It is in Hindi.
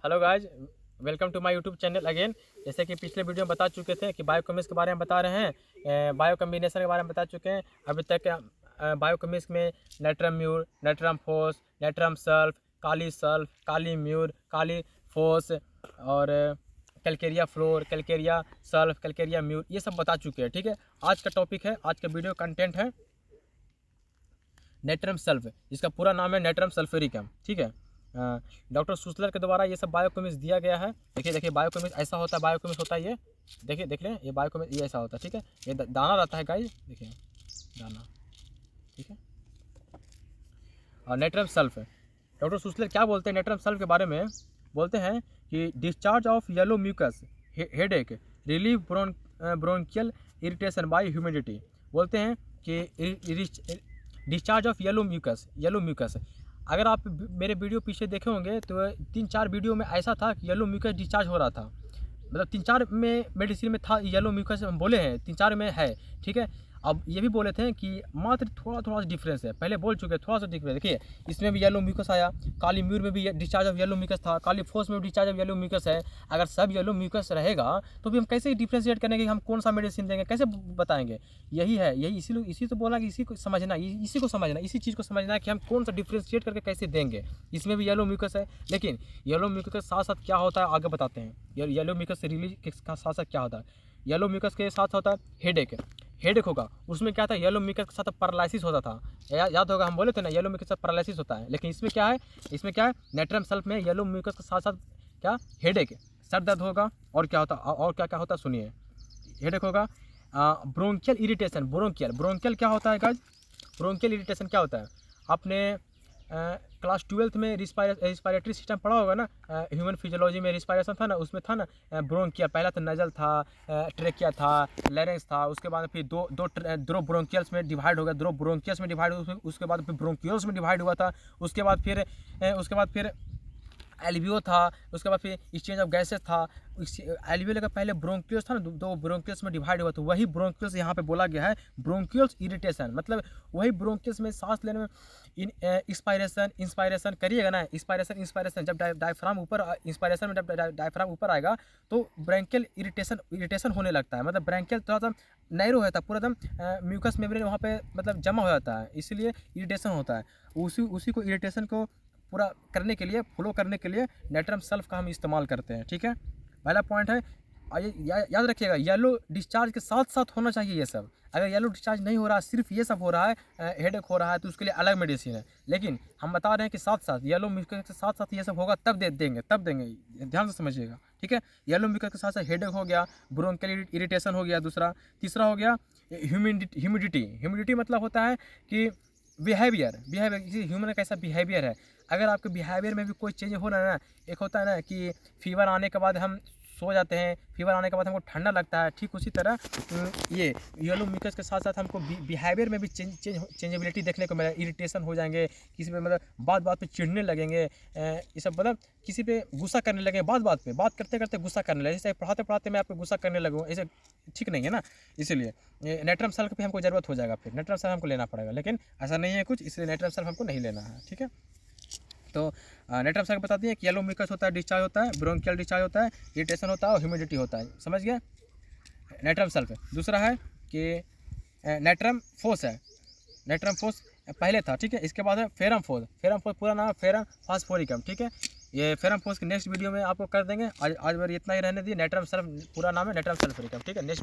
Hello guys, welcome to my YouTube channel again. जैसे कि पिछले वीडियो में बता चुके थे कि बायोकेमिस्ट के बारे में बता रहे हैं, बायो कम्बिनेशन के बारे में बता चुके हैं। अभी तक बायोकेमिस्ट में natrum mur, natrum phos, natrum sulph, kali mur, kali phos और calcarea fluor, calcarea sulph, calcarea mur, ये सब बता चुके हैं। ठीक है, आज का टॉपिक है, आज का वीडियो कंटेंट है नेट्रम सल्फ। इसका पूरा नाम है नेट्रम सल्फ्यूरिकम। ठीक है, डॉक्टर सुसलर के द्वारा ये सब बायोकेमिस्ट दिया गया है। देखिए बायोकेमिस्ट ऐसा होता है, बायोकेमिस्ट होता है ये, देखिए देख लें, ये बायोकेमिस्ट ये ऐसा होता है। ठीक है, ये दाना रहता है गाइस, देखिए दाना। ठीक है, और नेट्रम सल्फ, डॉक्टर सुसलर क्या बोलते हैं नेट्रम सल्फ के बारे में? बोलते हैं कि discharge of yellow mucus, headache, relieve bronchial irritation by humidity. बोलते हैं कि डिस्चार्ज ऑफ येलो म्यूकस। अगर आप मेरे वीडियो पीछे देखे होंगे तो 3-4 वीडियो में ऐसा था कि येलो म्यूकस डिस्चार्ज हो रहा था। मतलब 3-4 में मेडिसिन में था येलो म्यूकस, हम बोले हैं 3-4 में है। ठीक है, अब ये भी बोले थे कि मात्र थोड़ा सा डिफरेंस है, पहले बोल चुके थोड़ा सा डिफरेंस। देखिए इसमें भी येलो म्यूकस आया, काली म्यूर में भी डिस्चार्ज ऑफ येलो म्यूकस था, काली फोस में भी डिस्चार्ज ऑफ येलो म्यूकस है। अगर सब येलो म्यूकस रहेगा तो भी हम कैसे डिफ्रेंशिएट करेंगे कि हम कौन सा मेडिसिन देंगे, कैसे बताएंगे? यही है, यही इसी तो बोला कि इसी को समझना, इसी चीज़ को समझना है कि हम कौन सा डिफ्रेंशिएट करके कैसे देंगे। इसमें भी येलो म्यूकस है, लेकिन येलो म्यूकस के साथ साथ क्या होता है आगे बताते हैं। येलो म्यूकस से रिलीज के साथ साथ क्या होता है? येलो म्यूकस के साथ होता है हेडेक होगा। उसमें क्या था, येलो म्यूकस के साथ पैरालिसिस होता था। याद होगा, हम बोले थे ना येलो म्यूकस के साथ पैरालिसिस होता है। लेकिन इसमें क्या है, नेट्रम सल्फ में येलो म्यूकस के साथ साथ क्या, हेडेक, सर दर्द होगा। और क्या होता, और क्या क्या होता सुनिए। हेडेक होगा, ब्रोंकियल इरिटेशन, ब्रोंकियल क्या होता है गाइस? ब्रोंकियल इरिटेशन क्या होता है? आपने क्लास 12th में रिस्पायरेटरी सिस्टम पढ़ा होगा ना, ह्यूमन फिजियोलॉजी में रिस्पायरेशन था ना, उसमें था ना ब्रोंकिया, पहला तो नजल था, ट्रेकिया था, लैरिंक्स था, उसके बाद फिर दो ब्रोंकियल्स में डिवाइड हो गया, दो ब्रोंकियल्स में डिवाइड हुआ, उसके बाद फिर ब्रोंकियल्स में डिवाइड हुआ था, उसके बाद फिर एल्वियो था, उसके बाद फिर एक्सचेंज ऑफ गैसेस था। एल्वियो का पहले ब्रोंकियल्स था ना, दो ब्रोंकियल्स में डिवाइड हुआ, तो वही ब्रोंकियल्स यहाँ पे बोला गया है ब्रोंकियल्स इरिटेशन। मतलब वही ब्रोंकियल्स में सांस लेने में इंस्पायरेशन करिएगा ना, इंस्पायरेशन जब डायफ्राम ऊपर, इंस्पायरेशन में जब डायफ्राम ऊपर आएगा तो ब्रोंकियल इरिटेशन होने लगता है। मतलब ब्रोंकियल थोड़ा सा नैरो होता है, पूरा एकदम म्यूकस मेम्ब्रेन वहाँ पे मतलब जमा हो जाता है, इसलिए इरिटेशन होता है। उसी को इरिटेशन को पूरा करने के लिए, फ्लो करने के लिए नेट्रम सल्फ का हम इस्तेमाल करते हैं। ठीक है, पहला पॉइंट है, याद रखिएगा येलो डिस्चार्ज के साथ साथ होना चाहिए ये सब। अगर येलो डिस्चार्ज नहीं हो रहा है, सिर्फ ये सब हो रहा है, हेडेक हो रहा है, तो उसके लिए अलग मेडिसिन है। लेकिन हम बता रहे हैं कि साथ साथ येलो म्यूकस के साथ साथ ये सब होगा तब देंगे, ध्यान से समझिएगा। ठीक है, येलो म्यूकस के साथ साथ हेडेक हो गया, ब्रोंकियल इरिटेशन हो गया, तीसरा हो गया ह्यूमिडिटी। मतलब होता है कि बिहेवियर, किसी ह्यूमन का कैसा बिहेवियर है। अगर आपके बिहेवियर में भी कोई चेंज हो रहा है ना, एक होता है ना कि फीवर आने के बाद हम सो जाते हैं, फीवर आने के बाद हमको ठंडा लगता है, ठीक उसी तरह ये येलो म्यूकस के साथ साथ हमको बिहेवियर में भी चेंजेबिलिटी देखने को मिला। इरिटेशन हो जाएंगे, किसी पे मतलब बात पे चिढ़ने लगेंगे, ये सब मतलब किसी पे गुस्सा करने लगेंगे, बात करते करते गुस्सा करने लगे। जैसे पढ़ाते मैं आपको गुस्सा करने लगूँ, ऐसे ठीक नहीं है ना। इसीलिए नेट्रम सल्फ पे हमको ज़रूरत हो जाएगा, फिर नेट्रम सल्फ हमको लेना पड़ेगा, लेकिन ऐसा नहीं है कुछ, इसलिए नेट्रम सल्फ हमको नहीं लेना है। ठीक है, तो नेट्रम सल्फ बताती है कि येलो म्यूकस होता है, डिस्चार्ज होता है, ब्रोंकियल डिस्चार्ज होता है, इरिटेशन होता है और ह्यूमिडिटी होता है। समझ गया नेट्रम सल्फ। दूसरा है कि नेट्रम फोस है, नेट्रम फोस पहले था। ठीक है, इसके बाद है फेरम फोस पूरा नाम है फेरम फास्फोरिकम। ठीक है, ये फेरम फोस के नेक्स्ट वीडियो में आपको कर देंगे। आज बार इतना ही रहने दिए। नेट्रम सल्फ पूरा नाम है नेट्रम सल्फ्यूरिकम। ठीक है, नेक्स्ट